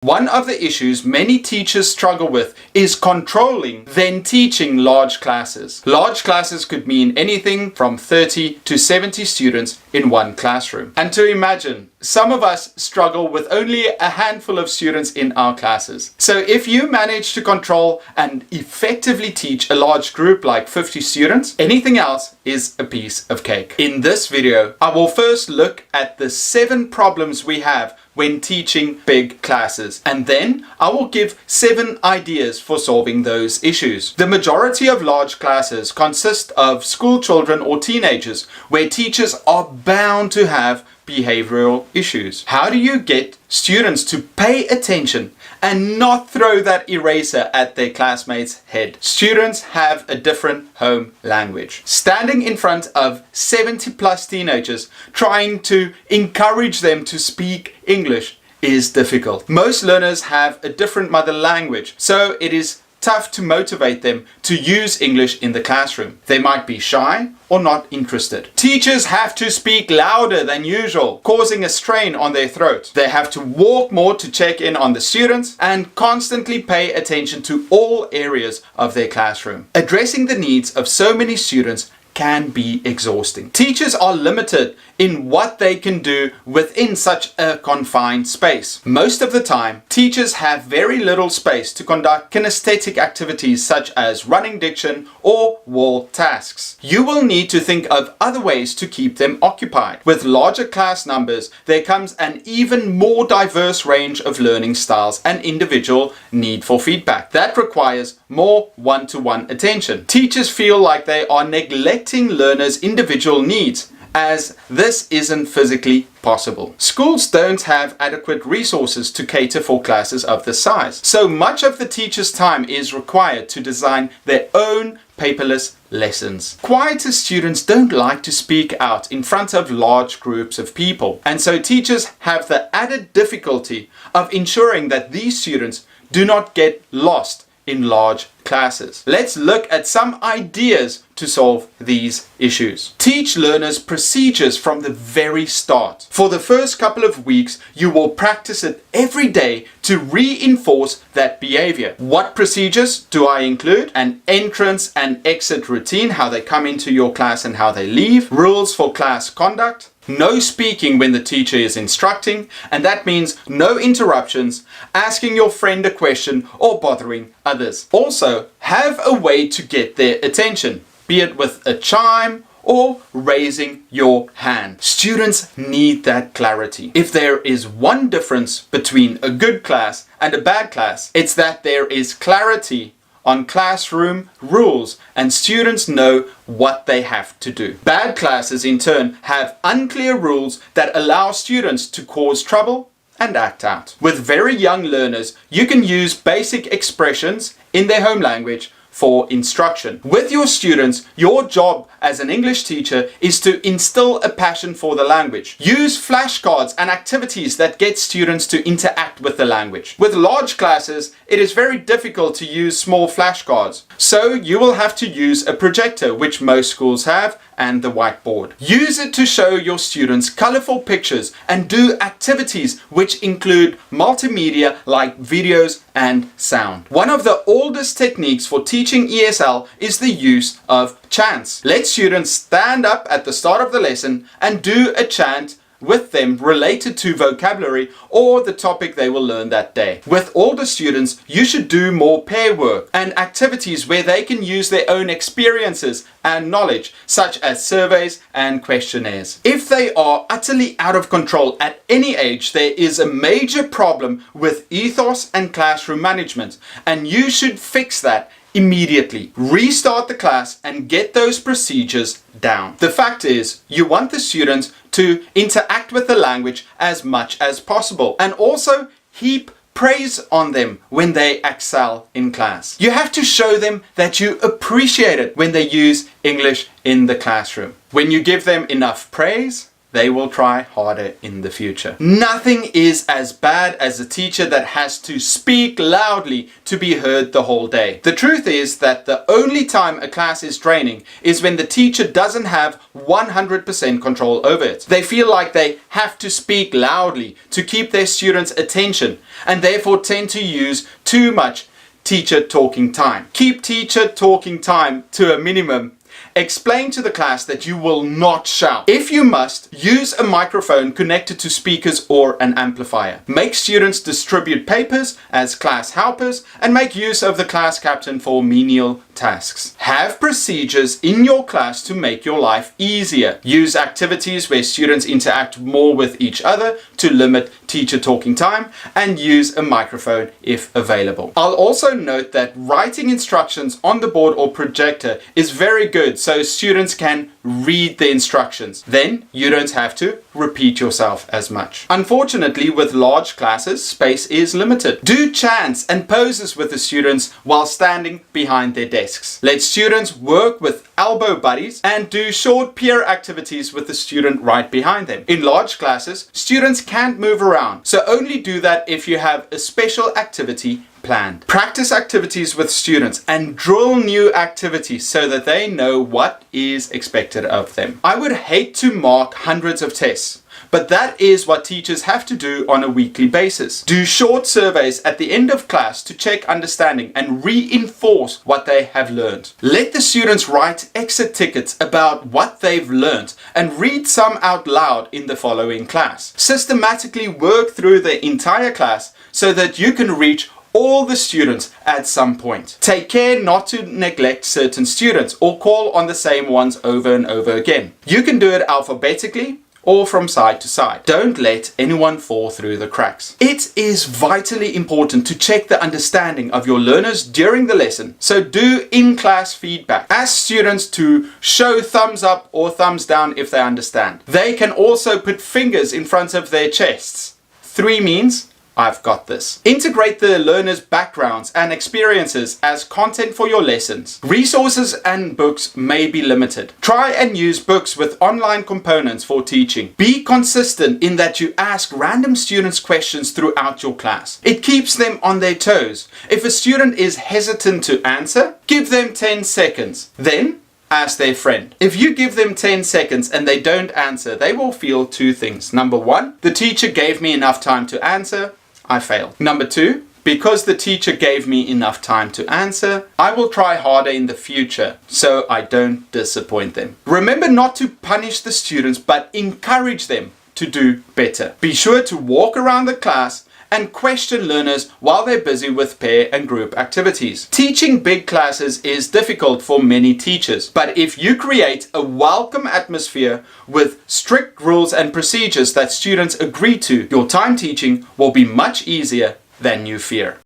One of the issues many teachers struggle with is controlling, then teaching large classes. Large classes could mean anything from 30 to 70 students in one classroom. And to imagine, some of us struggle with only a handful of students in our classes. So if you manage to control and effectively teach a large group like 50 students, anything else is a piece of cake. In this video, I will first look at the 7 problems we have when teaching big classes, and then I will give 7 ideas for solving those issues. The majority of large classes consist of school children or teenagers, where teachers are bound to have behavioral issues. How do you get students to pay attention and not throw that eraser at their classmates' head? Students have a different home language. Standing in front of 70 plus teenagers trying to encourage them to speak English is difficult. Most learners have a different mother language, so it is tough to motivate them to use English in the classroom. They might be shy or not interested. Teachers have to speak louder than usual, causing a strain on their throat. They have to walk more to check in on the students and constantly pay attention to all areas of their classroom. Addressing the needs of so many students can be exhausting. Teachers are limited in what they can do within such a confined space. Most of the time, teachers have very little space to conduct kinesthetic activities such as running diction or wall tasks. You will need to think of other ways to keep them occupied. With larger class numbers, there comes an even more diverse range of learning styles and individual need for feedback. That requires more one-to-one attention. Teachers feel like they are neglecting learners' individual needs, as this isn't physically possible. Schools don't have adequate resources to cater for classes of this size, so much of the teacher's time is required to design their own paperless lessons. Quieter students don't like to speak out in front of large groups of people, and so teachers have the added difficulty of ensuring that these students do not get lost in large classes. Let's look at some ideas to solve these issues. Teach learners procedures from the very start. For the first couple of weeks, you will practice it every day to reinforce that behavior. What procedures do I include? An entrance and exit routine, how they come into your class and how they leave. Rules for class conduct. No speaking when the teacher is instructing, and that means no interruptions, asking your friend a question, or bothering others. Also, have a way to get their attention, be it with a chime or raising your hand. Students need that clarity. If there is one difference between a good class and a bad class, it's that there is clarity on classroom rules and students know what they have to do. Bad classes in turn have unclear rules that allow students to cause trouble and act out. With very young learners, you can use basic expressions in their home language for instruction. With your students, your job as an English teacher is to instill a passion for the language. Use flashcards and activities that get students to interact with the language. With large classes, it is very difficult to use small flashcards, so you will have to use a projector, which most schools have, and the whiteboard. Use it to show your students colorful pictures and do activities which include multimedia like videos and sound. One of the oldest techniques for teaching ESL is the use of chants. Let students stand up at the start of the lesson and do a chant with them related to vocabulary or the topic they will learn that day. With older students, you should do more pair work and activities where they can use their own experiences and knowledge, such as surveys and questionnaires. If they are utterly out of control at any age, there is a major problem with ethos and classroom management, and you should fix that immediately. Restart the class and get those procedures down. The fact is, you want the students to interact with the language as much as possible, and also heap praise on them when they excel in class. You have to show them that you appreciate it when they use English in the classroom. When you give them enough praise, they will try harder in the future. Nothing is as bad as a teacher that has to speak loudly to be heard the whole day. The truth is that the only time a class is draining is when the teacher doesn't have 100% control over it. They feel like they have to speak loudly to keep their students' attention and therefore tend to use too much teacher talking time. Keep teacher talking time to a minimum. Explain to the class that you will not shout. If you must, use a microphone connected to speakers or an amplifier. Make students distribute papers as class helpers and make use of the class captain for menial tasks. Have procedures in your class to make your life easier. Use activities where students interact more with each other to limit teacher talking time, and use a microphone if available. I'll also note that writing instructions on the board or projector is very good so students can read the instructions. Then you don't have to repeat yourself as much. Unfortunately, with large classes, space is limited. Do chants and poses with the students while standing behind their desks. Let students work with elbow buddies and do short peer activities with the student right behind them. In large classes, students can't move around, so only do that if you have a special activity planned. Practice activities with students and drill new activities so that they know what is expected of them. I would hate to mark hundreds of tests, but that is what teachers have to do on a weekly basis. Do short surveys at the end of class to check understanding and reinforce what they have learned. Let the students write exit tickets about what they've learned and read some out loud in the following class. Systematically work through the entire class so that you can reach all the students at some point. Take care not to neglect certain students or call on the same ones over and over again. You can do it alphabetically or from side to side. Don't let anyone fall through the cracks. It is vitally important to check the understanding of your learners during the lesson, so do in-class feedback. Ask students to show thumbs up or thumbs down if they understand. They can also put fingers in front of their chests. 3 means I've got this. Integrate the learners' backgrounds and experiences as content for your lessons. Resources and books may be limited. Try and use books with online components for teaching. Be consistent in that you ask random students questions throughout your class. It keeps them on their toes. If a student is hesitant to answer, give them 10 seconds. Then ask their friend. If you give them 10 seconds and they don't answer, they will feel 2 things. Number 1, the teacher gave me enough time to answer, I failed. Number 2, because the teacher gave me enough time to answer, I will try harder in the future so I don't disappoint them. Remember not to punish the students, but encourage them to do better. Be sure to walk around the class and question learners while they're busy with pair and group activities. Teaching big classes is difficult for many teachers, but if you create a welcome atmosphere with strict rules and procedures that students agree to, your time teaching will be much easier than you fear.